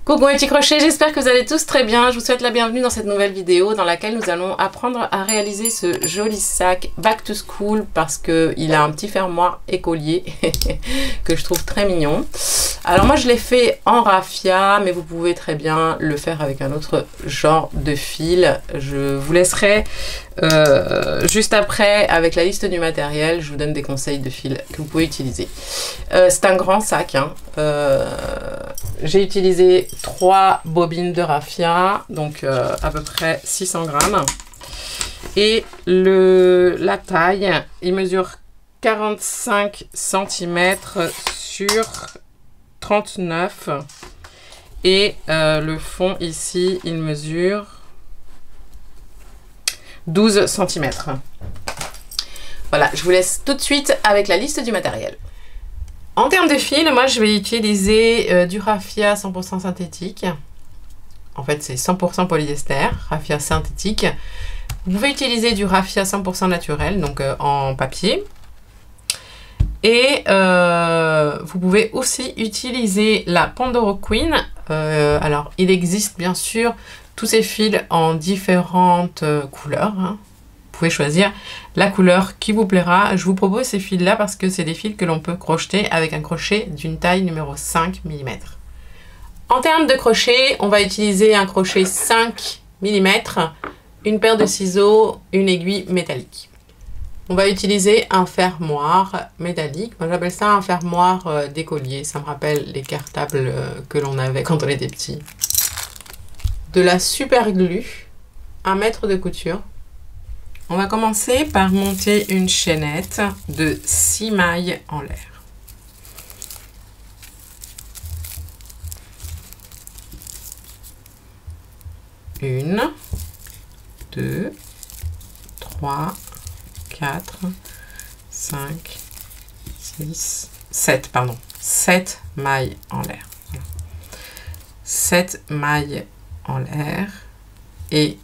Coucou mes petits crochets, j'espère que vous allez tous très bien. Je vous souhaite la bienvenue dans cette nouvelle vidéo dans laquelle nous allons apprendre à réaliser ce joli sac Back to School parce qu'il a un petit fermoir écolier que je trouve très mignon. Alors moi je l'ai fait en raffia, mais vous pouvez très bien le faire avec un autre genre de fil. Je vous laisserai juste après avec la liste du matériel, je vous donne des conseils de fil que vous pouvez utiliser. C'est un grand sac, hein. J'ai utilisé 3 bobines de raffia, donc à peu près 600 grammes. Et la taille, il mesure 45 cm sur 39. Et le fond ici, il mesure 12 cm. Voilà, je vous laisse tout de suite avec la liste du matériel. En termes de fil, moi je vais utiliser du raffia 100% synthétique. En fait, c'est 100% polyester, raffia synthétique. Vous pouvez utiliser du raffia 100% naturel, donc en papier. Et vous pouvez aussi utiliser la Pandoro Queen. Alors, il existe bien sûr tous ces fils en différentes couleurs, hein. Vous pouvez choisir la couleur qui vous plaira. Je vous propose ces fils là parce que c'est des fils que l'on peut crocheter avec un crochet d'une taille numéro 5 mm. En termes de crochet, on va utiliser un crochet 5 mm, une paire de ciseaux, une aiguille métallique. On va utiliser un fermoir métallique. Moi j'appelle ça un fermoir d'écolier. Ça me rappelle les cartables que l'on avait quand on était petit. De la super glue, 1 mètre de couture. On va commencer par monter une chaînette de 6 mailles en l'air. Une, 2, 3, 4, 5, 6, 7, pardon. 7 mailles en l'air. 7 mailles en l'air. Et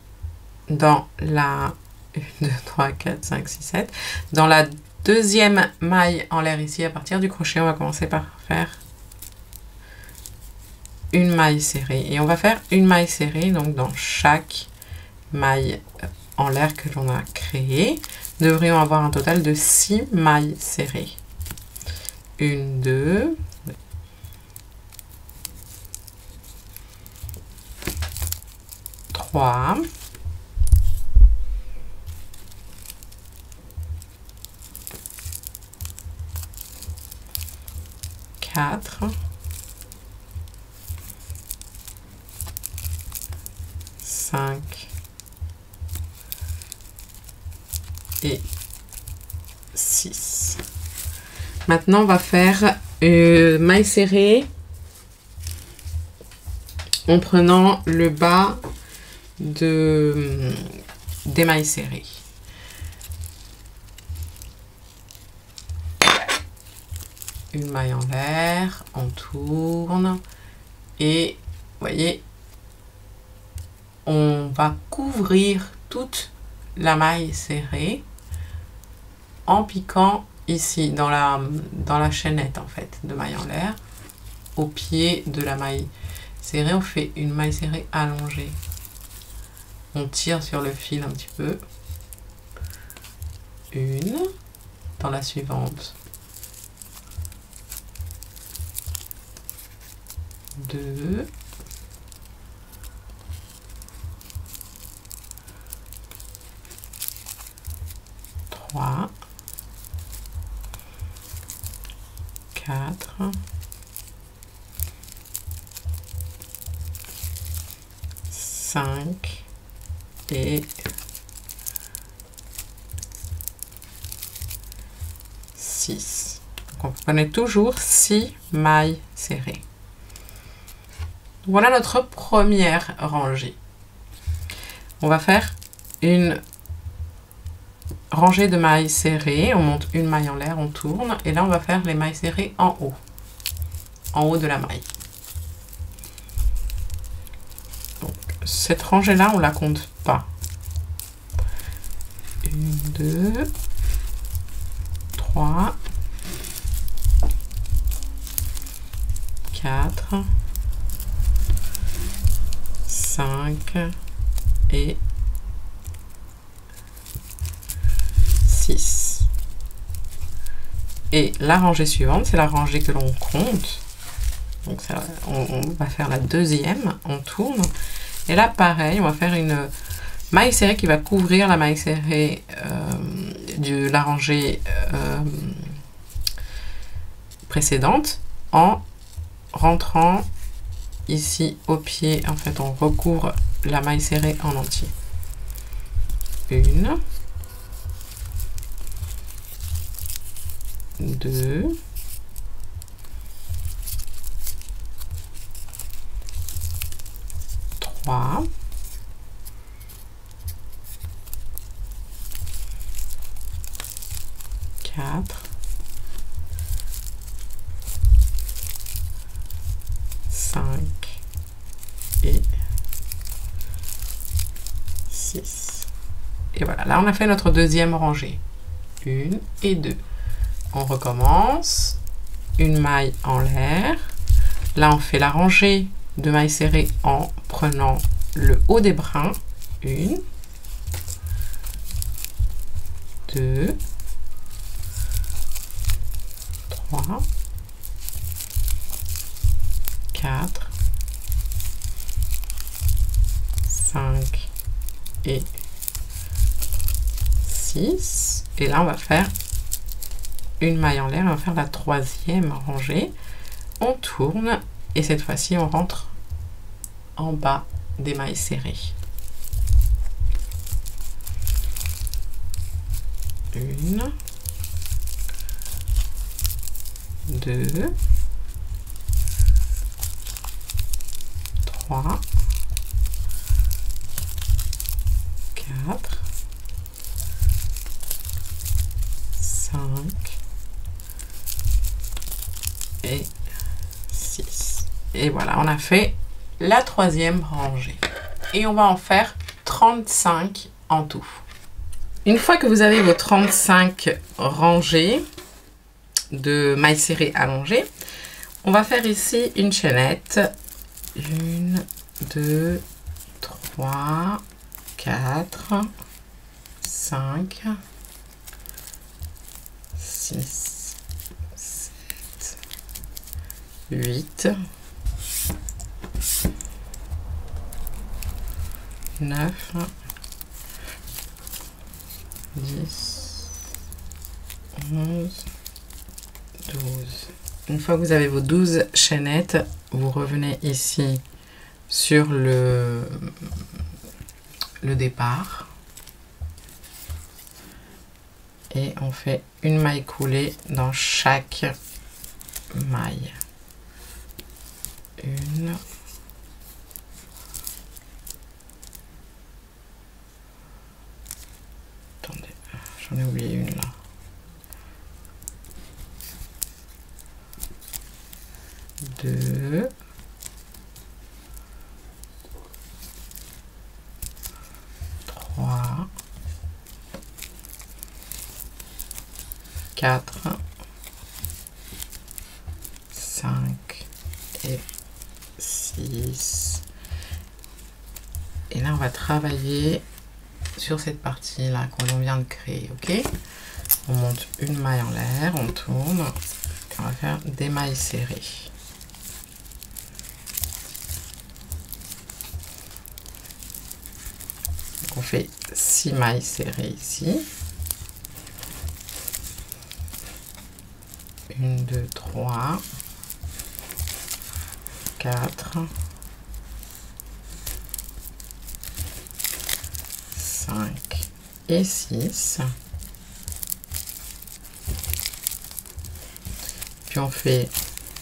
dans la 1, 2, 3, 4, 5, 6, 7. Dans la deuxième maille en l'air ici, à partir du crochet, on va commencer par faire une maille serrée. Et on va faire une maille serrée donc dans chaque maille en l'air que l'on a créée. Nous devrions avoir un total de 6 mailles serrées. 1, 2, 3, 4, 5 et 6. Maintenant, on va faire maille serrée en prenant le bas des mailles serrées. Une maille en l'air, on tourne et vous voyez, on va couvrir toute la maille serrée en piquant ici dans la chaînette en fait de maille en l'air. Au pied de la maille serrée, on fait une maille serrée allongée. On tire sur le fil un petit peu. Une, dans la suivante. 2, 3, 4, 5 et 6. Donc on prenait toujours 6 mailles serrées. Voilà notre première rangée. On va faire une rangée de mailles serrées. On monte une maille en l'air, on tourne. Et là, on va faire les mailles serrées en haut de la maille. Donc, cette rangée-là, on ne la compte pas. 1, 2, 3, 4, 5 et 6. Et la rangée suivante, c'est la rangée que l'on compte. Donc ça, on va faire la deuxième, on tourne. Et là, pareil, on va faire une maille serrée qui va couvrir la maille serrée de la rangée précédente en rentrant ici au pied. En fait, on recouvre la maille serrée en entier. 1, 2, 3, 4, 5 et 6. Et voilà, là on a fait notre deuxième rangée. 1 et 2. On recommence. Une maille en l'air. Là on fait la rangée de mailles serrées en prenant le haut des brins. 1, 2, 3, 4, 5 et 6. Et là, on va faire une maille en l'air. On va faire la troisième rangée. On tourne et cette fois-ci, on rentre en bas des mailles serrées. 1, 2, 3, 4, 5 et 6. Et voilà, on a fait la troisième rangée. Et on va en faire 35 en tout. Une fois que vous avez vos 35 rangées de mailles serrées allongées, on va faire ici une chaînette. 1, 2, 3, 4, 5, 6, 7, 8, 9, 10, 11, 12. Une fois que vous avez vos 12 chaînettes, vous revenez ici sur le départ et on fait une maille coulée dans chaque maille. 1, attendez, j'en ai oublié une là. 2, 3, 4, 5 et 6. Et là, on va travailler sur cette partie-là qu'on vient de créer, ok? On monte une maille en l'air, on tourne, et on va faire des mailles serrées. On fait 6 mailles serrées ici. 1, 2, 3, 4, 5 et 6. Puis on fait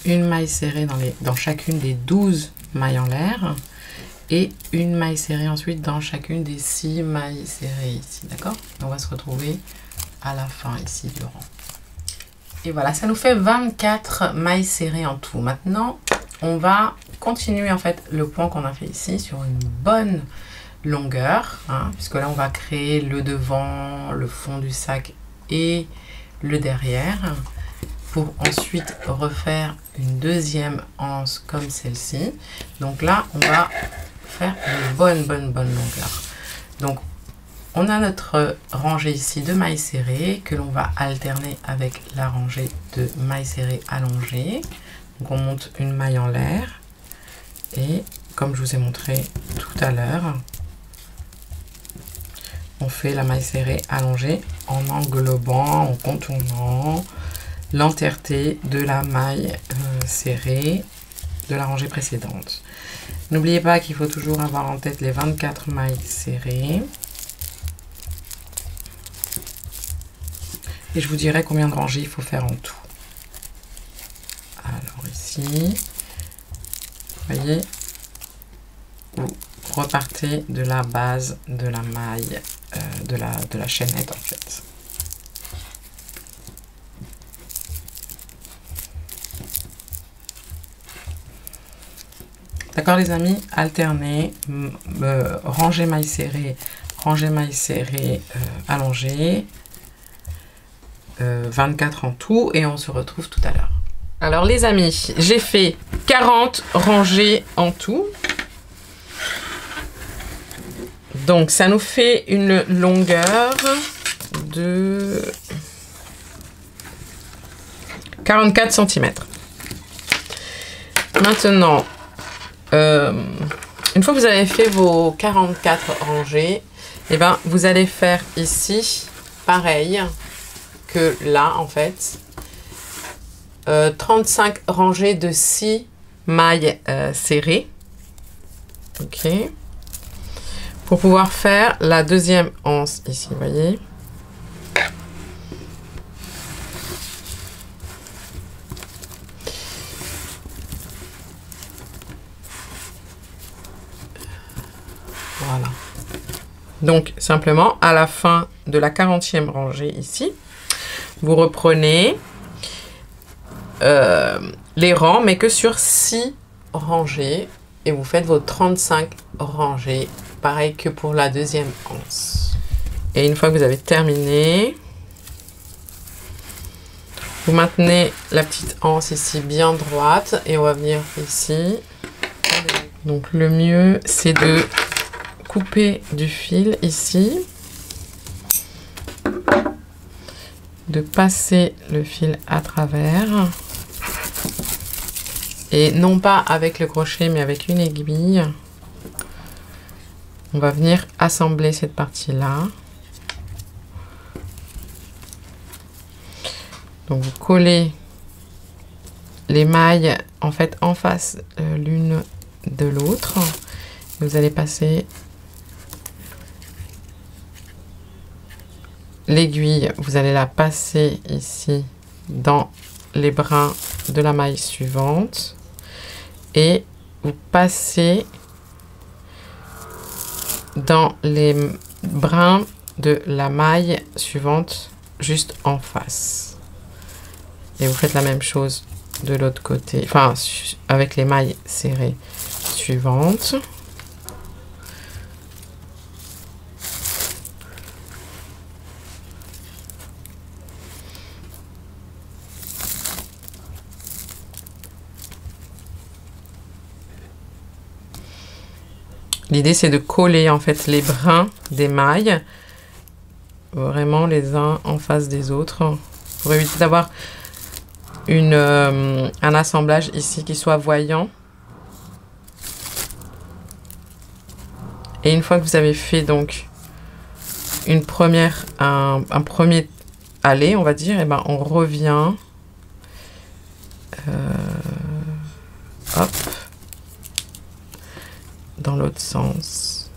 une maille serrée dans chacune des 12 mailles en l'air. Et une maille serrée ensuite dans chacune des 6 mailles serrées ici, d'accord? On va se retrouver à la fin ici du rang. Et voilà, ça nous fait 24 mailles serrées en tout. Maintenant, on va continuer en fait le point qu'on a fait ici sur une bonne longueur, hein, puisque là on va créer le devant, le fond du sac et le derrière. pour ensuite refaire une deuxième anse comme celle-ci. Donc là, on va faire une bonne longueur. Donc, on a notre rangée ici de mailles serrées que l'on va alterner avec la rangée de mailles serrées allongées. Donc, on monte une maille en l'air et comme je vous ai montré tout à l'heure, on fait la maille serrée allongée en englobant, en contournant l'entièreté de la maille serrée de la rangée précédente. N'oubliez pas qu'il faut toujours avoir en tête les 24 mailles serrées. Et je vous dirai combien de rangées il faut faire en tout. Alors ici, vous voyez, vous repartez de la base de la maille, de la chaînette en fait. D'accord les amis, alternez, rangez mailles serrées, allongées, 24 en tout et on se retrouve tout à l'heure. Alors les amis, j'ai fait 40 rangées en tout. Donc ça nous fait une longueur de 44 cm. Maintenant, une fois que vous avez fait vos 44 rangées, et ben vous allez faire ici pareil que là en fait, 35 rangées de 6 mailles serrées, ok, pour pouvoir faire la deuxième anse ici, vous voyez. Voilà. Donc, simplement, à la fin de la 40e rangée ici, vous reprenez les rangs, mais que sur 6 rangées, et vous faites vos 35 rangées, pareil que pour la deuxième anse. Et une fois que vous avez terminé, vous maintenez la petite anse ici bien droite, et on va venir ici. Donc, le mieux, c'est de couper du fil ici, de passer le fil à travers et non pas avec le crochet mais avec une aiguille. On va venir assembler cette partie là. Donc vous collez les mailles en fait en face l'une de l'autre. Vous allez passer l'aiguille, vous allez la passer ici dans les brins de la maille suivante et vous passez dans les brins de la maille suivante juste en face. Et vous faites la même chose de l'autre côté, enfin avec les mailles serrées suivantes. L'idée, c'est de coller en fait les brins des mailles, vraiment les uns en face des autres, pour éviter d'avoir un assemblage ici qui soit voyant. Et une fois que vous avez fait donc un premier aller, on va dire, et ben on revient. Hop. Dans l'autre sens.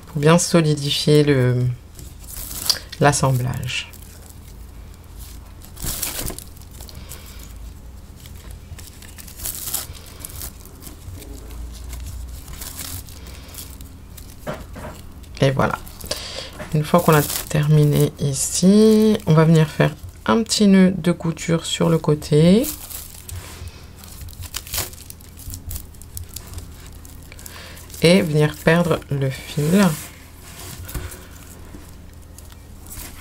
Pour bien solidifier l'assemblage. Et voilà. Une fois qu'on a terminé ici, on va venir faire un petit nœud de couture sur le côté. Et venir perdre le fil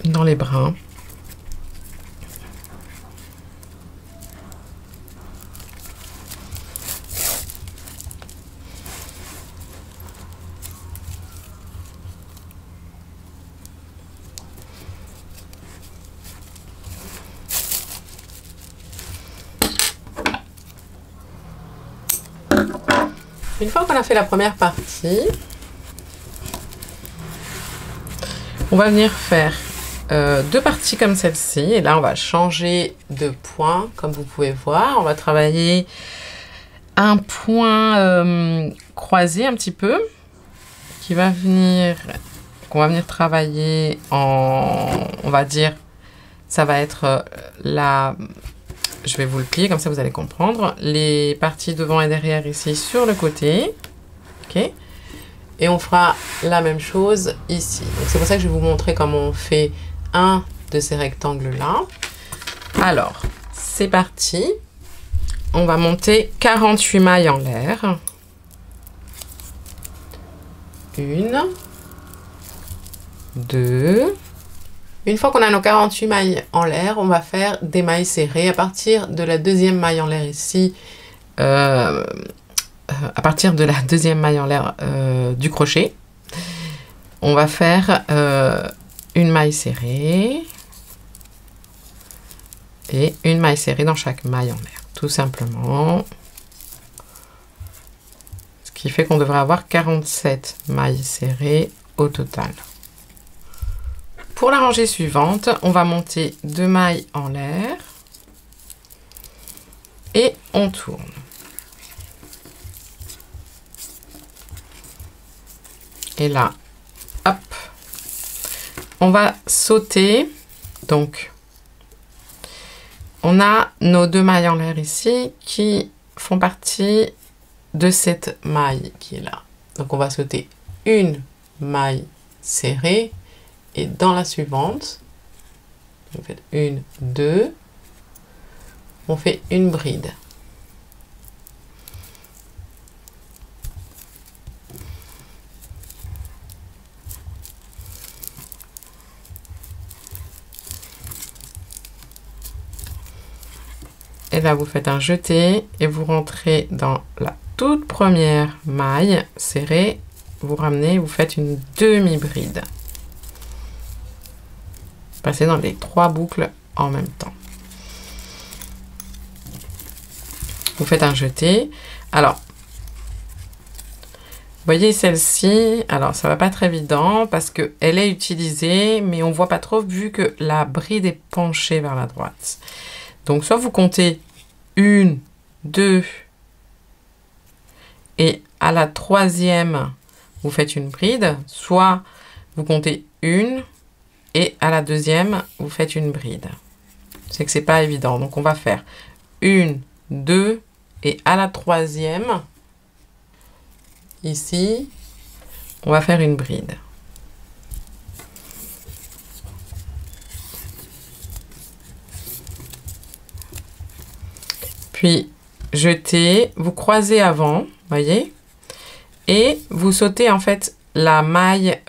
dans les brins. Une fois qu'on a fait la première partie, on va venir faire deux parties comme celle-ci. Et là, on va changer de point, comme vous pouvez voir. On va travailler un point croisé un petit peu, qu'on va venir travailler en, on va dire, ça va être la... Je vais vous le plier, comme ça vous allez comprendre. Les parties devant et derrière ici sur le côté. Ok. Et on fera la même chose ici. Donc c'est pour ça que je vais vous montrer comment on fait un de ces rectangles-là. Alors, c'est parti. On va monter 48 mailles en l'air. 1, 2... Une fois qu'on a nos 48 mailles en l'air, on va faire des mailles serrées à partir de la deuxième maille en l'air ici. À partir de la deuxième maille en l'air du crochet, on va faire une maille serrée et une maille serrée dans chaque maille en l'air, tout simplement. Ce qui fait qu'on devrait avoir 47 mailles serrées au total. Pour la rangée suivante, on va monter 2 mailles en l'air et on tourne. Et là, hop, on va sauter. Donc, on a nos 2 mailles en l'air ici qui font partie de cette maille qui est là. Donc, on va sauter une maille serrée. Et dans la suivante, vous faites 1, 2, on fait une bride. Et là, vous faites un jeté et vous rentrez dans la toute première maille serrée. Vous ramenez, vous faites une demi-bride. Passez dans les 3 boucles en même temps. Vous faites un jeté. Alors, vous voyez celle-ci, alors ça va pas être évident parce qu'elle est utilisée, mais on voit pas trop vu que la bride est penchée vers la droite. Donc, soit vous comptez 1, 2, et à la troisième, vous faites une bride, soit vous comptez 1, et à la deuxième, vous faites une bride. C'est que c'est pas évident. Donc, on va faire 1, 2, et à la troisième, ici, on va faire une bride. Puis, jetez, vous croisez avant, voyez, et vous sautez en fait la maille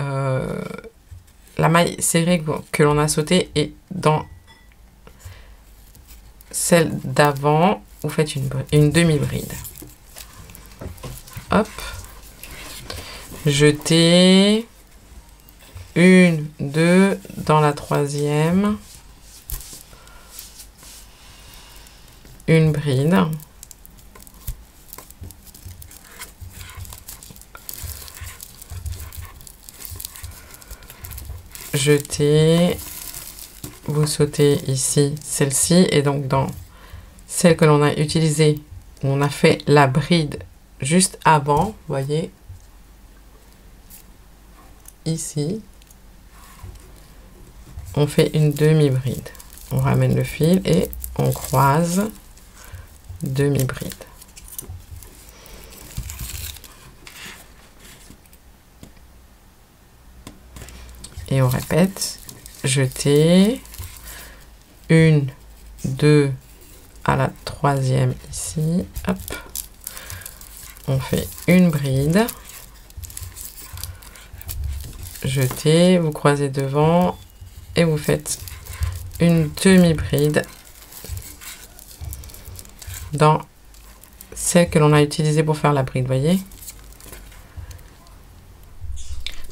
serrée que l'on a sautée et dans celle d'avant, vous faites une demi-bride. Hop. Jetez. 1, 2, dans la troisième. Une bride. Jetez, vous sautez ici celle-ci et donc dans celle que l'on a utilisée, on a fait la bride juste avant, voyez, ici, on fait une demi-bride. On ramène le fil et on croise demi-bride. Et on répète. Jeter. 1, 2, à la troisième ici. Hop. On fait une bride. Jetez, vous croisez devant et vous faites une demi-bride dans celle que l'on a utilisée pour faire la bride, voyez.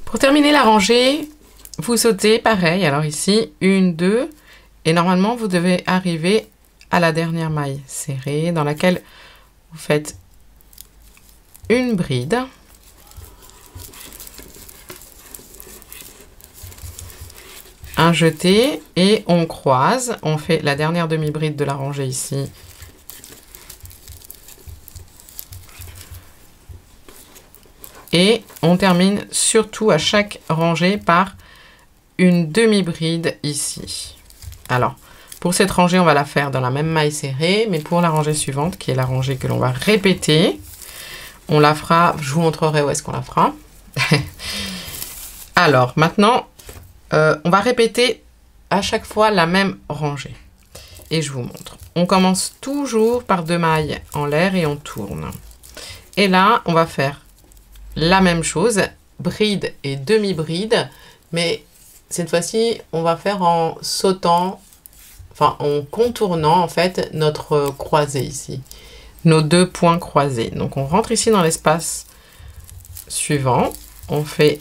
Pour terminer la rangée, vous sautez pareil. Alors ici, 1, 2, et normalement vous devez arriver à la dernière maille serrée dans laquelle vous faites une bride. Un jeté et on croise. On fait la dernière demi-bride de la rangée ici. Et on termine surtout à chaque rangée par une demi-bride ici. Alors, pour cette rangée, on va la faire dans la même maille serrée, mais pour la rangée suivante, qui est la rangée que l'on va répéter, on la fera, je vous montrerai où est-ce qu'on la fera. Alors, maintenant, on va répéter à chaque fois la même rangée. Et je vous montre. On commence toujours par 2 mailles en l'air et on tourne. Et là, on va faire la même chose, bride et demi-bride, mais cette fois-ci, on va faire en sautant, enfin en contournant en fait notre croisée ici, nos 2 points croisés. Donc on rentre ici dans l'espace suivant, on fait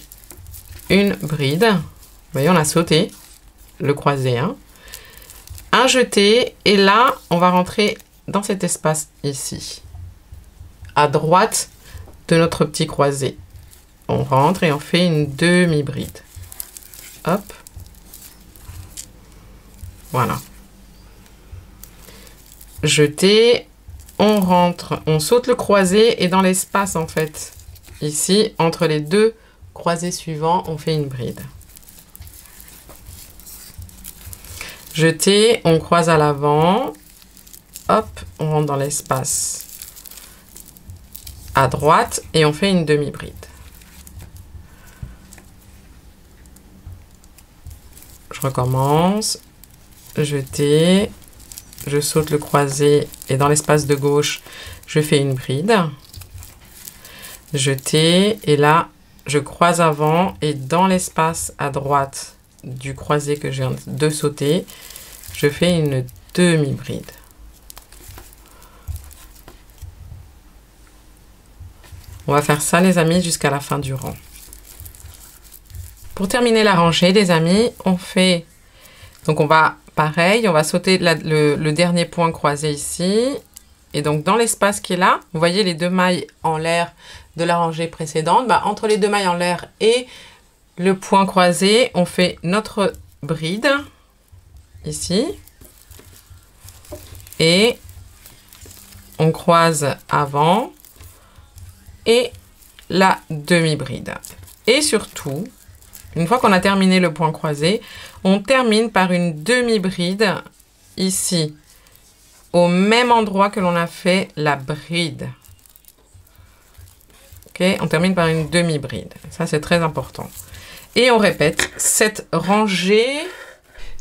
une bride, vous voyez on a sauté le croisé, hein. Un jeté et là on va rentrer dans cet espace ici, à droite de notre petit croisé. On rentre et on fait une demi-bride. Hop. Voilà. Jeter, on rentre, on saute le croisé et dans l'espace en fait, ici, entre les 2 croisés suivants, on fait une bride. Jeter, on croise à l'avant. Hop, on rentre dans l'espace à droite et on fait une demi-bride. Je recommence. Jeter, je saute le croisé et dans l'espace de gauche, je fais une bride. Jeter et là, je croise avant et dans l'espace à droite du croisé que je viens de sauter, je fais une demi-bride. On va faire ça, les amis, jusqu'à la fin du rang. Pour terminer la rangée, les amis, on fait... Donc, on va, pareil, on va sauter le dernier point croisé ici. Et donc, dans l'espace qui est là, vous voyez les 2 mailles en l'air de la rangée précédente. Bah, entre les 2 mailles en l'air et le point croisé, on fait notre bride, ici. Et on croise avant. Et la demi-bride. Et surtout, une fois qu'on a terminé le point croisé, on termine par une demi-bride ici, au même endroit que l'on a fait la bride. Ok, on termine par une demi-bride. Ça, c'est très important. Et on répète cette rangée.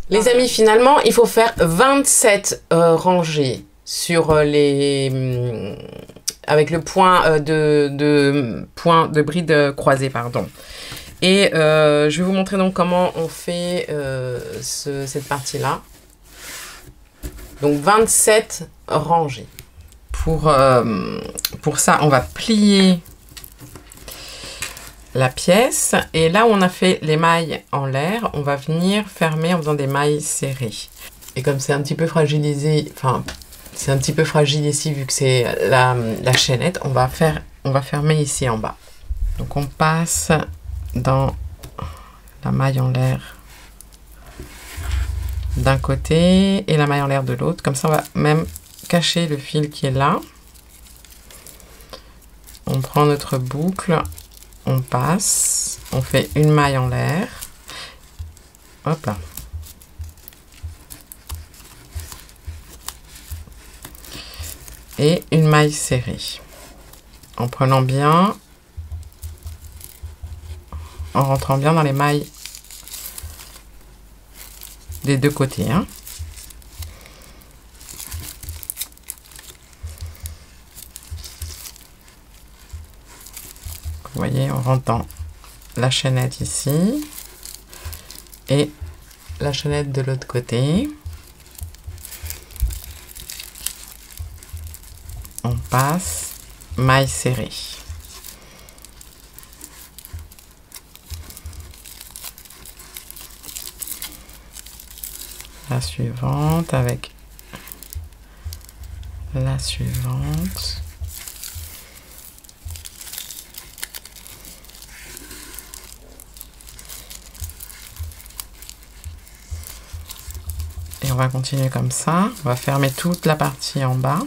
Les amis, finalement, il faut faire 27 rangées sur les... avec le point de bride croisée, pardon. Et je vais vous montrer donc comment on fait cette partie-là. Donc 27 rangées. Pour ça, on va plier la pièce. Et là où on a fait les mailles en l'air, on va venir fermer en faisant des mailles serrées. Et comme c'est un petit peu fragilisé, enfin... C'est un petit peu fragile ici vu que c'est la chaînette. On va fermer ici en bas. Donc on passe dans la maille en l'air d'un côté et la maille en l'air de l'autre. Comme ça on va même cacher le fil qui est là. On prend notre boucle, on passe, on fait une maille en l'air. Hop là. Et une maille serrée. En prenant bien, en rentrant bien dans les mailles des deux côtés, hein. Vous voyez, on rentre dans la chaînette ici et la chaînette de l'autre côté. On passe maille serrée. La suivante avec la suivante. Et on va continuer comme ça. On va fermer toute la partie en bas.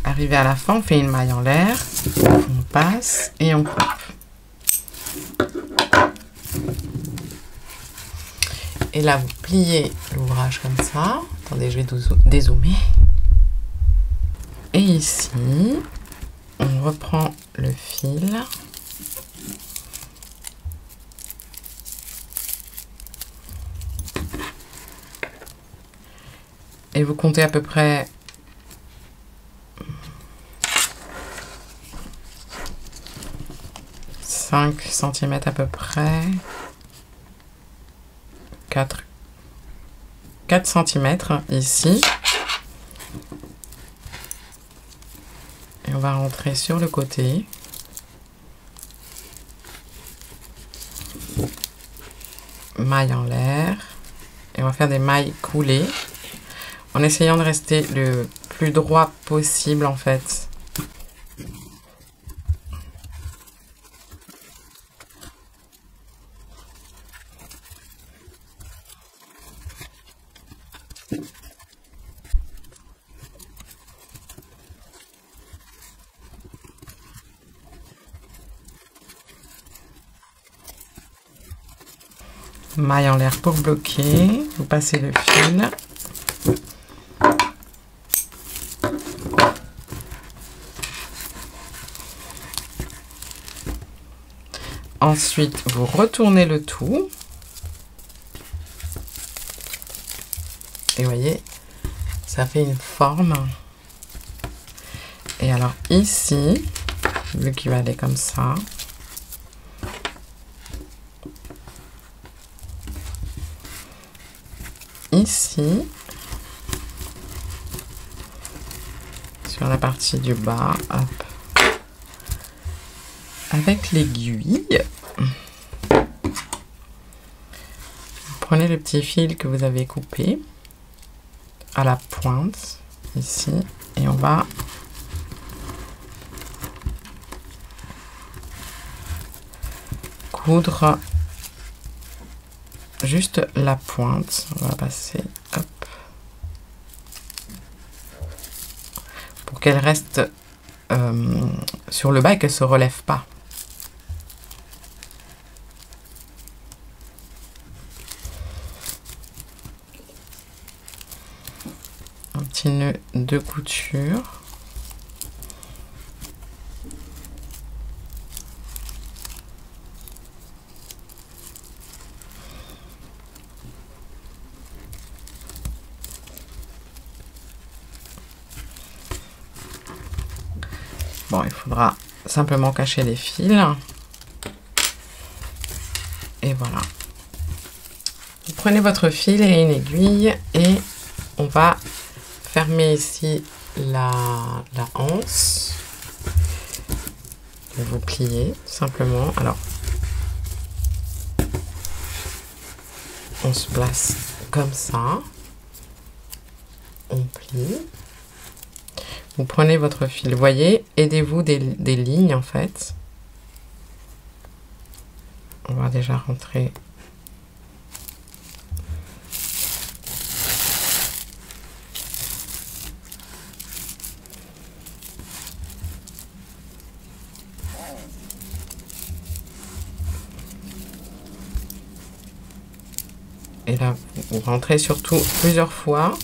Arrivé à la fin, on fait une maille en l'air. On passe et on coupe. Et là, vous pliez l'ouvrage comme ça. Attendez, je vais dézoomer. Et ici, on reprend le fil. Et vous comptez à peu près 5 cm à peu près. 4 cm ici. Et on va rentrer sur le côté. Maille en l'air. Et on va faire des mailles coulées. En essayant de rester le plus droit possible en fait. Maille en l'air pour bloquer. Vous passez le fil. Ensuite, vous retournez le tout. Et vous voyez, ça fait une forme. Et alors ici, vu qu'il va aller comme ça, ici, sur la partie du bas, hop, avec l'aiguille, prenez le petit fil que vous avez coupé à la pointe, ici, et on va coudre juste la pointe. On va passer, hop, pour qu'elle reste sur le bas et qu'elle se relève pas. Un petit nœud de couture. Bon, il faudra simplement cacher les fils. Et voilà. Vous prenez votre fil et une aiguille et on va fermer ici la anse. Vous pliez simplement. Alors, on se place comme ça. On plie. Vous prenez votre fil, vous voyez, aidez-vous des lignes en fait. On va déjà rentrer. Et là, vous rentrez surtout plusieurs fois,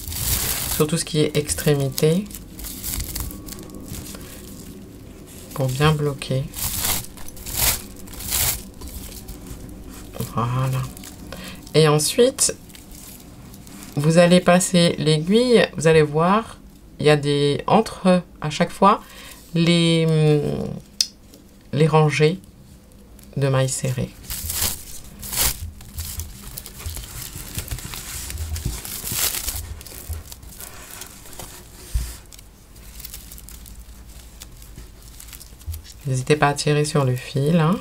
sur tout ce qui est extrémité, pour bien bloquer. Voilà. Et ensuite, vous allez passer l'aiguille, vous allez voir, il y a des entre à chaque fois les rangées de mailles serrées. N'hésitez pas à tirer sur le fil, hein.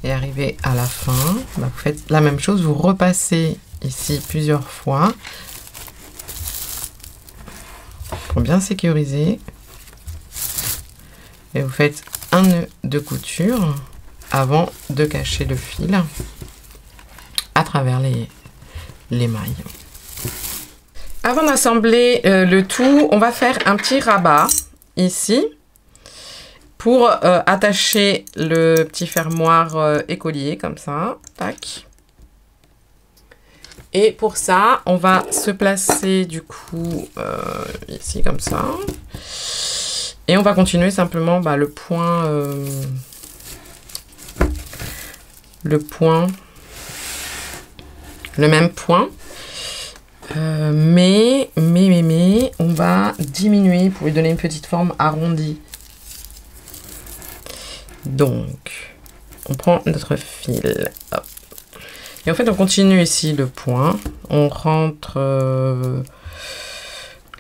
Et arrivé à la fin, bah vous faites la même chose, vous repassez ici plusieurs fois pour bien sécuriser. Et vous faites un nœud de couture avant de cacher le fil à travers les mailles. Avant d'assembler le tout, on va faire un petit rabat ici pour attacher le petit fermoir écolier comme ça. Tac. Et pour ça, on va se placer du coup ici comme ça. Et on va continuer simplement le point, le même point. Mais on va diminuer pour lui donner une petite forme arrondie. Donc, on prend notre fil. Hop. Et en fait, on continue ici le point. On rentre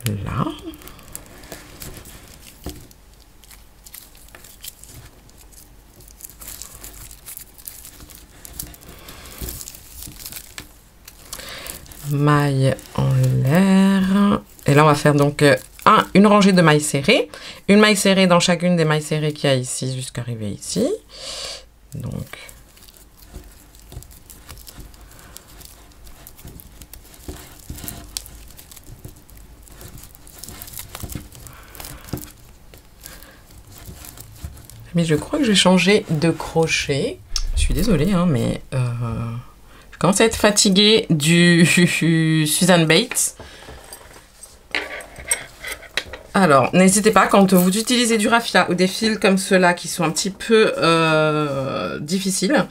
là. Maille en l'air. Et là, on va faire donc une rangée de mailles serrées. Une maille serrée dans chacune des mailles serrées qu'il y a ici jusqu'à arriver ici. Donc, mais je crois que je vais changer de crochet. Je suis désolée, hein, mais je commence à être fatiguée du Susan Bates. Alors, n'hésitez pas, quand vous utilisez du raffia ou des fils comme ceux-là qui sont un petit peu difficiles,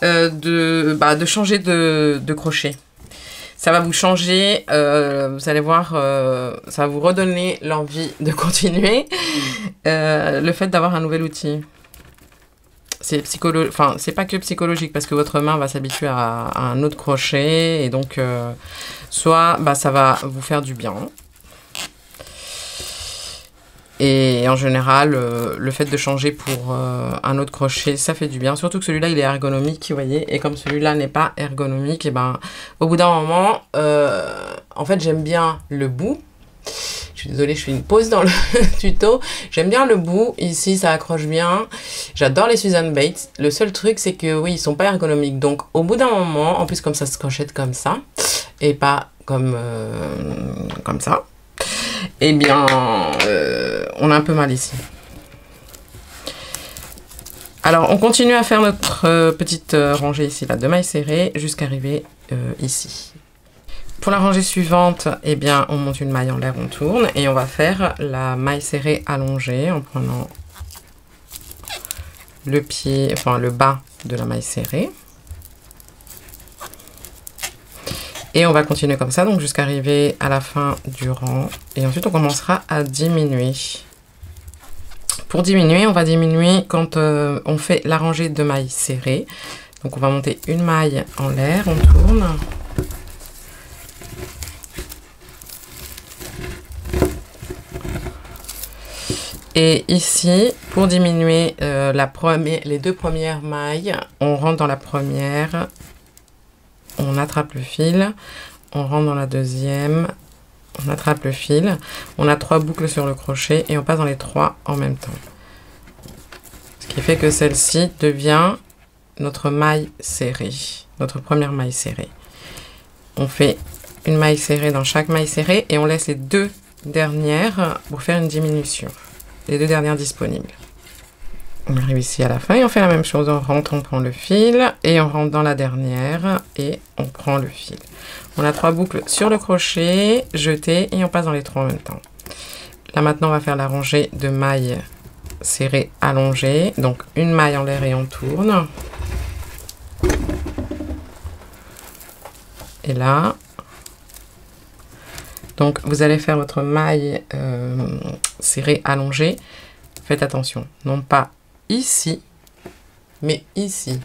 de changer de crochet. Ça va vous changer, vous allez voir, ça va vous redonner l'envie de continuer. Le fait d'avoir un nouvel outil. C'est c'est pas que psychologique parce que votre main va s'habituer à un autre crochet et donc soit ça va vous faire du bien. Et en général, le fait de changer pour un autre crochet, ça fait du bien. Surtout que celui-là, il est ergonomique, vous voyez. Et comme celui-là n'est pas ergonomique, et au bout d'un moment, en fait, j'aime bien le bout. Je suis désolée, je fais une pause dans le tuto. J'aime bien le bout. Ici, ça accroche bien. J'adore les Susan Bates. Le seul truc, c'est que oui, ils sont pas ergonomiques. Donc, au bout d'un moment, en plus, comme ça se crochette comme ça, et pas comme ça, eh bien, on a un peu mal ici. Alors, on continue à faire notre petite rangée ici, là, de mailles serrées, jusqu'à arriver ici. Pour la rangée suivante, eh bien, on monte une maille en l'air, on tourne, et on va faire la maille serrée allongée en prenant le pied, enfin le bas de la maille serrée. Et on va continuer comme ça, donc jusqu'à arriver à la fin du rang. Et ensuite, on commencera à diminuer. Pour diminuer, on va diminuer quand on fait la rangée de mailles serrées. Donc, on va monter une maille en l'air, on tourne. Et ici, pour diminuer les deux premières mailles, on rentre dans la première. On attrape le fil, on rentre dans la deuxième, on attrape le fil, on a 3 boucles sur le crochet et on passe dans les 3 en même temps. Ce qui fait que celle-ci devient notre maille serrée, notre première maille serrée. On fait une maille serrée dans chaque maille serrée et on laisse les 2 dernières pour faire une diminution. Les 2 dernières disponibles. On arrive ici à la fin et on fait la même chose. On rentre, on prend le fil et on rentre dans la dernière et on prend le fil. On a 3 boucles sur le crochet, jeté et on passe dans les 3 en même temps. Là maintenant on va faire la rangée de mailles serrées allongées. Donc une maille en l'air et on tourne. Et là, donc vous allez faire votre maille serrée allongée. Faites attention, non pas ici, mais ici.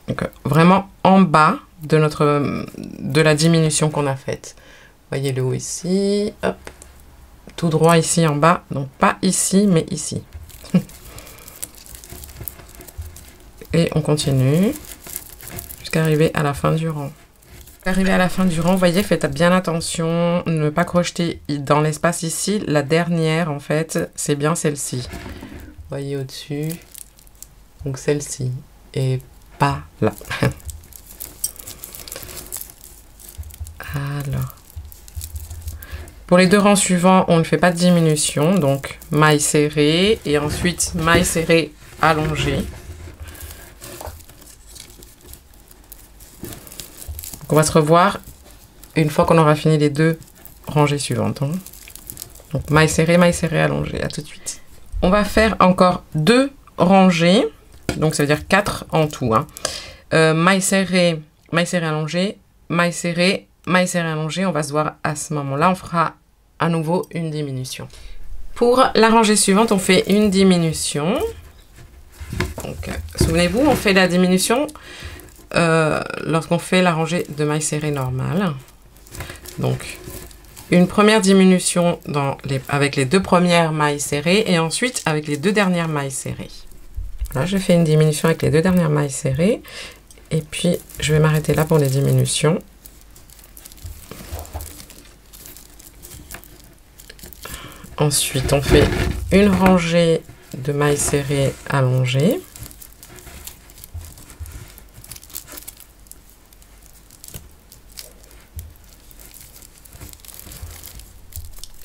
Donc vraiment en bas de la diminution qu'on a faite. Voyez le haut ici, hop, tout droit ici en bas, donc pas ici, mais ici. Et on continue jusqu'à arriver à la fin du rang. Arrivé à la fin du rang, vous voyez, faites bien attention, ne pas crocheter dans l'espace ici. La dernière, en fait, c'est bien celle-ci. Vous voyez au-dessus, donc celle-ci, et pas là. Alors, pour les deux rangs suivants, on ne fait pas de diminution, donc maille serrée, et ensuite maille serrée allongée. On va se revoir une fois qu'on aura fini les deux rangées suivantes. Hein. Donc maille serrée allongée. À tout de suite. On va faire encore deux rangées. Donc ça veut dire 4 en tout. Hein. Maille serrée allongée, maille serrée allongée. On va se voir à ce moment-là. On fera à nouveau une diminution. Pour la rangée suivante, on fait une diminution. Donc souvenez-vous, on fait la diminution lorsqu'on fait la rangée de mailles serrées normale. Donc une première diminution avec les deux premières mailles serrées et ensuite avec les deux dernières mailles serrées. Là je fais une diminution avec les deux dernières mailles serrées et puis je vais m'arrêter là pour les diminutions. Ensuite on fait une rangée de mailles serrées allongées.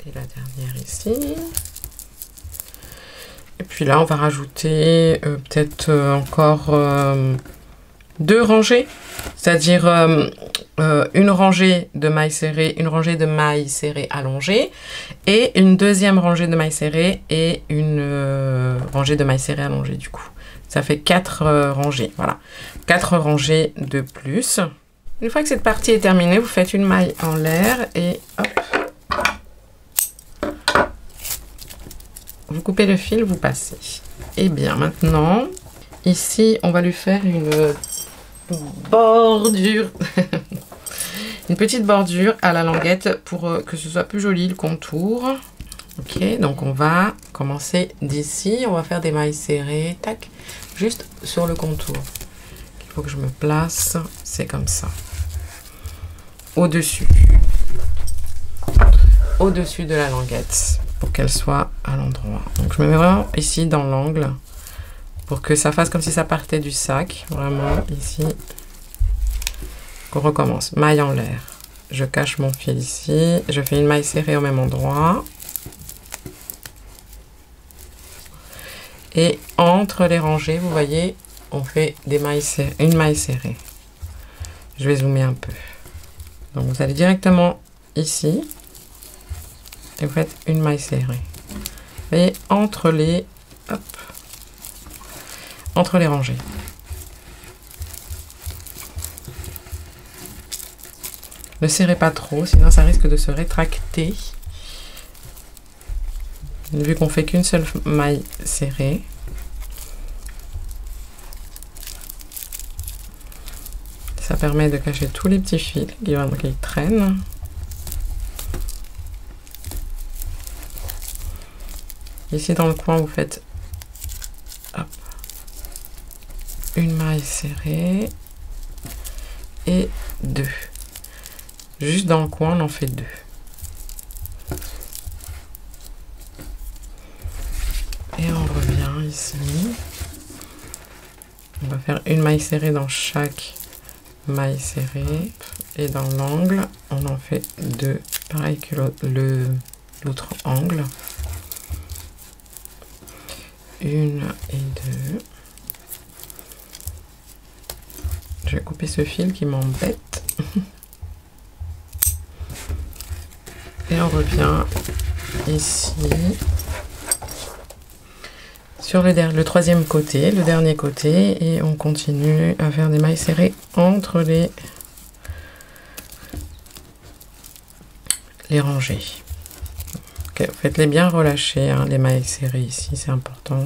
Et la dernière ici. Et puis là, on va rajouter peut-être encore deux rangées. C'est-à-dire une rangée de mailles serrées, une rangée de mailles serrées allongées. Et une deuxième rangée de mailles serrées et une rangée de mailles serrées allongées du coup. Ça fait 4 rangées. Voilà. 4 rangées de plus. Une fois que cette partie est terminée, vous faites une maille en l'air et hop. Vous coupez le fil, vous passez. Et bien maintenant, ici, on va lui faire une bordure. Une petite bordure à la languette pour que ce soit plus joli le contour. Ok, donc on va commencer d'ici. On va faire des mailles serrées, tac, juste sur le contour. Il faut que je me place, c'est comme ça. Au-dessus. Au-dessus de la languette. Pour qu'elle soit à l'endroit. Donc je me mets vraiment ici dans l'angle pour que ça fasse comme si ça partait du sac. Vraiment ici. On recommence. Maille en l'air. Je cache mon fil ici. Je fais une maille serrée au même endroit. Et entre les rangées, vous voyez, on fait des mailles serrées, une maille serrée. Je vais zoomer un peu. Donc vous allez directement ici. Et vous faites une maille serrée. Vous voyez, entre les rangées. Ne serrez pas trop, sinon ça risque de se rétracter. Vu qu'on fait qu'une seule maille serrée. Ça permet de cacher tous les petits fils qui traînent. Ici dans le coin, vous faites hop, une maille serrée et 2. Juste dans le coin, on en fait 2. Et on revient ici. On va faire une maille serrée dans chaque maille serrée. Et dans l'angle, on en fait 2. Pareil que l'autre angle. 1 et 2. Je vais couper ce fil qui m'embête. Et on revient ici sur le troisième côté, le dernier côté, et on continue à faire des mailles serrées entre les rangées. Okay, faites-les bien relâcher, hein, les mailles serrées ici, c'est important.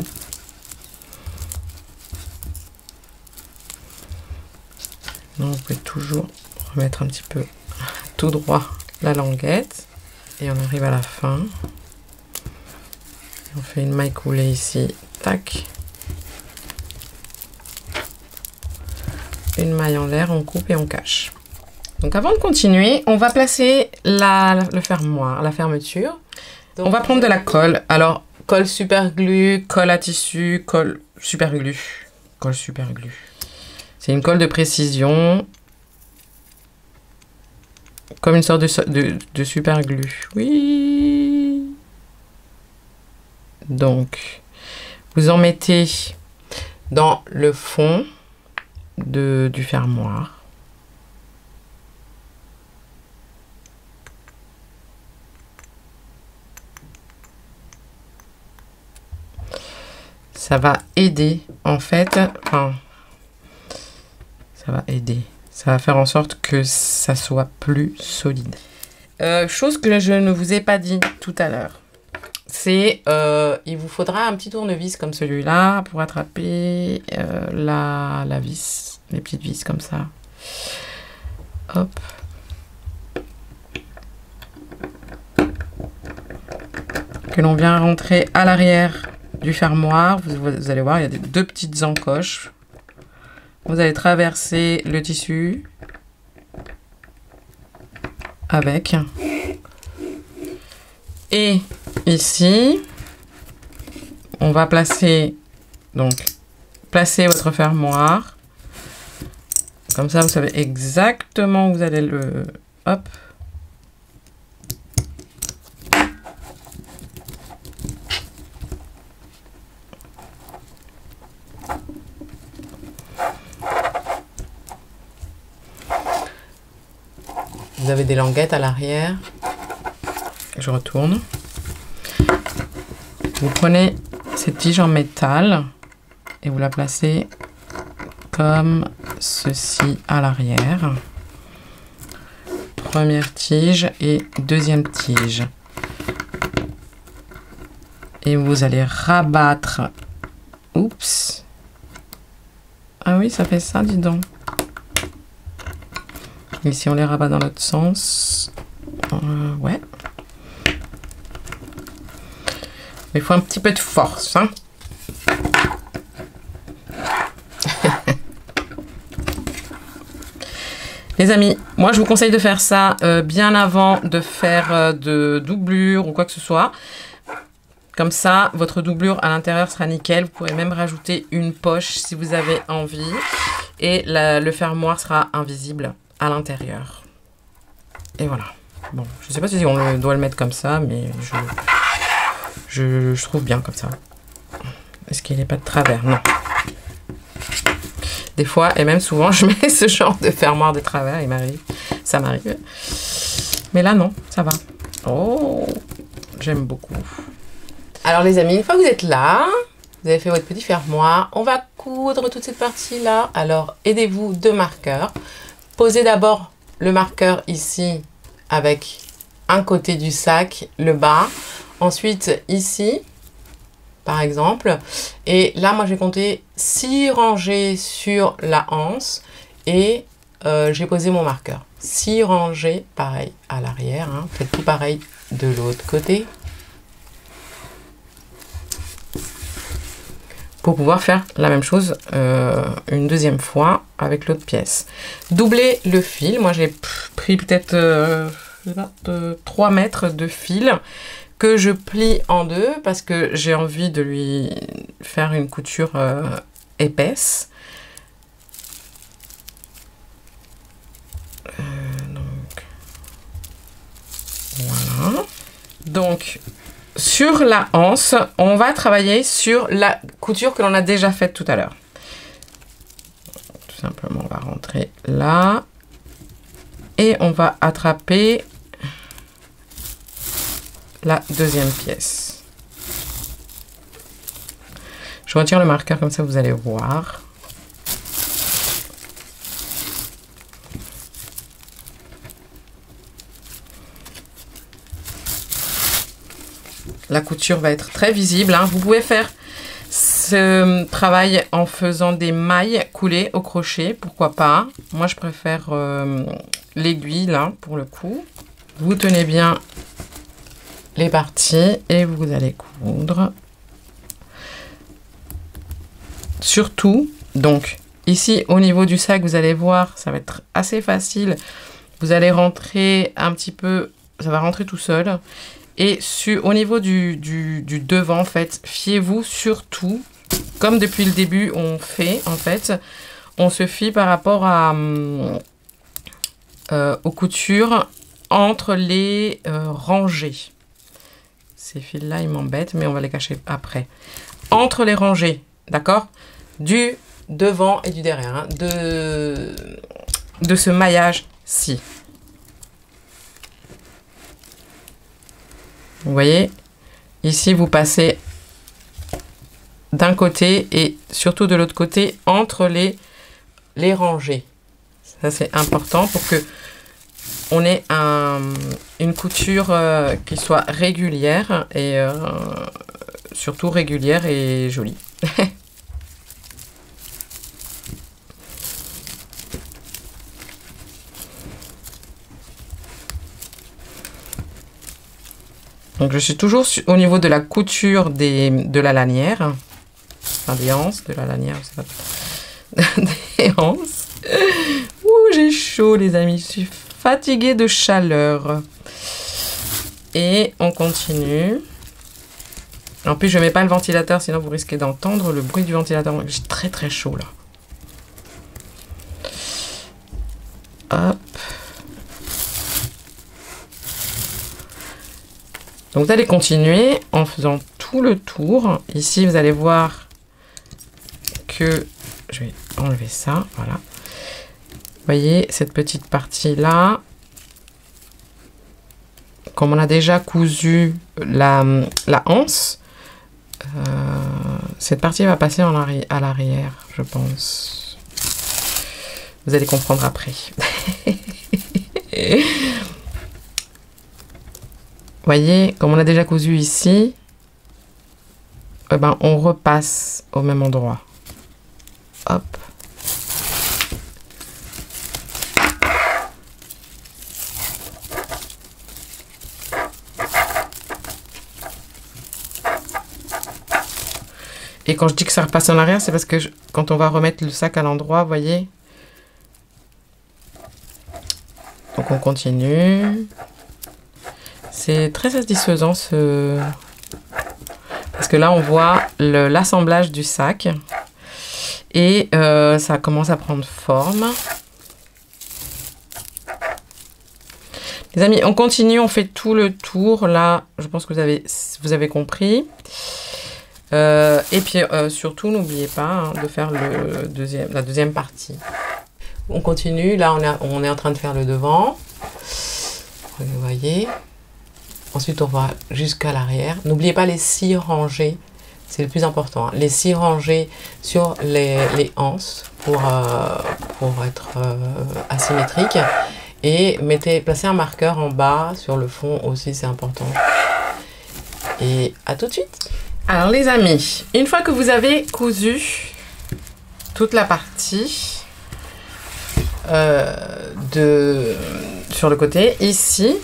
Donc vous pouvez toujours remettre un petit peu tout droit la languette. Et on arrive à la fin. On fait une maille coulée ici. Tac. Une maille en l'air, on coupe et on cache. Donc avant de continuer, on va placer le fermoir, la fermeture. Donc, on va prendre de la colle. Alors, colle super glue, colle à tissu, colle super glue. Colle super glue. C'est une colle de précision. Comme une sorte de super glue. Oui. Donc, vous en mettez dans le fond du fermoir. Ça va aider, en fait, enfin, ça va aider. Ça va faire en sorte que ça soit plus solide. Chose que je ne vous ai pas dit tout à l'heure. C'est, il vous faudra un petit tournevis comme celui-là pour attraper la vis, les petites vis comme ça. Hop. Que l'on vient rentrer à l'arrière du fermoir. Vous allez voir, il y a deux petites encoches. Vous allez traverser le tissu avec. Et ici, on va placer votre fermoir. Comme ça, vous savez exactement où vous allez le... Hop. Vous avez des languettes à l'arrière. Je retourne. Vous prenez cette tige en métal et vous la placez comme ceci à l'arrière. Première tige et deuxième tige. Et vous allez rabattre. Oups. Ah oui, ça fait ça, dis donc. Et si on les rabat dans l'autre sens, ouais. Il faut un petit peu de force, hein. Les amis, moi je vous conseille de faire ça bien avant de faire de doublure ou quoi que ce soit. Comme ça, votre doublure à l'intérieur sera nickel. Vous pourrez même rajouter une poche si vous avez envie. Et le fermoir sera invisible à l'intérieur. Et voilà. Bon, je sais pas si on doit le mettre comme ça, mais je trouve bien comme ça. Est-ce qu'il n'est pas de travers? Non. Des fois, et même souvent, je mets ce genre de fermoir de travers, ça m'arrive. Mais là, non, ça va. Oh, j'aime beaucoup. Alors les amis, une fois que vous êtes là, vous avez fait votre petit fermoir, on va coudre toute cette partie-là. Alors, aidez-vous de marqueurs. Posez d'abord le marqueur ici avec un côté du sac, le bas. Ensuite, ici, par exemple. Et là, moi, j'ai compté 6 rangées sur la anse et j'ai posé mon marqueur. 6 rangées, pareil, à l'arrière. Hein. Faites tout pareil de l'autre côté. Pour pouvoir faire la même chose une deuxième fois avec l'autre pièce. Doublez le fil. Moi, j'ai pris peut-être 3 mètres de fil que je plie en deux parce que j'ai envie de lui faire une couture épaisse. Donc, voilà. Donc, sur la anse, on va travailler sur la couture que l'on a déjà faite tout à l'heure. Tout simplement, on va rentrer là. Et on va attraper la deuxième pièce. Je retire le marqueur comme ça vous allez voir. La couture va être très visible, hein. Vous pouvez faire ce travail en faisant des mailles coulées au crochet, pourquoi pas. Moi, je préfère l'aiguille, là, pour le coup. Vous tenez bien les parties et vous allez coudre. Surtout, donc, ici, au niveau du sac, vous allez voir, ça va être assez facile. Vous allez rentrer un petit peu, ça va rentrer tout seul. Et au niveau du devant, en fait, fiez-vous surtout, comme depuis le début on fait, en fait, on se fie par rapport aux coutures entre les rangées. Ces fils-là, ils m'embêtent, mais on va les cacher après. Entre les rangées, d'accord? Du devant et du derrière, hein, de ce maillage-ci. Vous voyez, ici vous passez d'un côté et surtout de l'autre côté entre les rangées. Ça c'est important pour que on ait une couture qui soit régulière et surtout régulière et jolie. Donc je suis toujours au niveau de la couture de la lanière, enfin des anses, de la lanière, je sais pas, des anses. Ouh, j'ai chaud les amis, je suis fatiguée de chaleur. Et on continue. En plus je mets pas le ventilateur, sinon vous risquez d'entendre le bruit du ventilateur. J'ai très très chaud là. Hop. Donc vous allez continuer en faisant tout le tour. Ici, vous allez voir que je vais enlever ça. Voilà. Vous voyez cette petite partie-là. Comme on a déjà cousu la anse, cette partie va passer à l'arrière, je pense. Vous allez comprendre après. Voyez, comme on a déjà cousu ici, eh ben, on repasse au même endroit. Hop. Et quand je dis que ça repasse en arrière, c'est parce que quand on va remettre le sac à l'endroit, vous voyez. Donc on continue. C'est très satisfaisant parce que là on voit l'assemblage du sac et ça commence à prendre forme. Les amis, on continue, on fait tout le tour. Là, je pense que vous avez compris. Et puis surtout, n'oubliez pas hein, de faire la deuxième partie. On continue. Là, on est en train de faire le devant. Vous voyez. Ensuite, on va jusqu'à l'arrière. N'oubliez pas les 6 rangées. C'est le plus important. Hein. Les 6 rangées sur les anses pour être asymétrique. Et placez un marqueur en bas sur le fond aussi, c'est important. Et à tout de suite. Alors les amis, une fois que vous avez cousu toute la partie sur le côté, ici,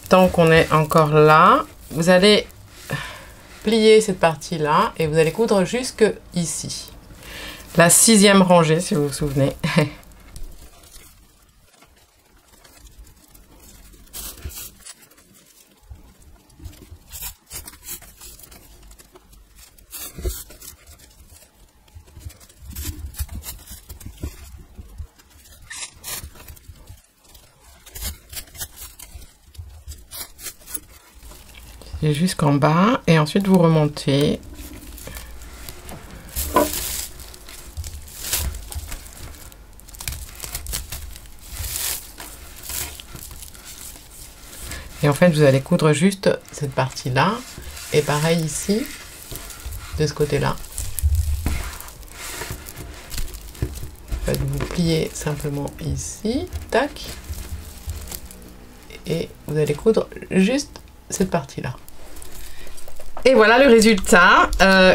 tant qu'on est encore là, vous allez plier cette partie-là et vous allez coudre jusque ici. La 6e rangée, si vous vous souvenez. Jusqu'en bas et ensuite vous remontez. Et en fait, vous allez coudre juste cette partie-là. Et pareil ici, de ce côté-là. En fait, vous pliez simplement ici, tac. Et vous allez coudre juste cette partie-là. Et voilà le résultat.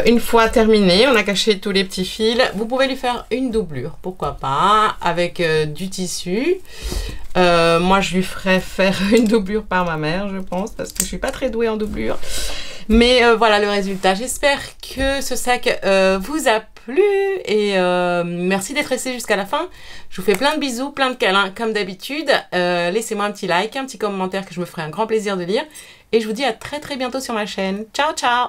Une fois terminé, on a caché tous les petits fils. Vous pouvez lui faire une doublure, pourquoi pas, avec du tissu. Moi, je lui ferais faire une doublure par ma mère, je pense, parce que je suis pas très douée en doublure. Mais voilà le résultat. J'espère que ce sac vous a plu et merci d'être resté jusqu'à la fin. Je vous fais plein de bisous, plein de câlins comme d'habitude. Laissez-moi un petit like, un petit commentaire que je me ferai un grand plaisir de lire. Et je vous dis à très très bientôt sur ma chaîne. Ciao ciao!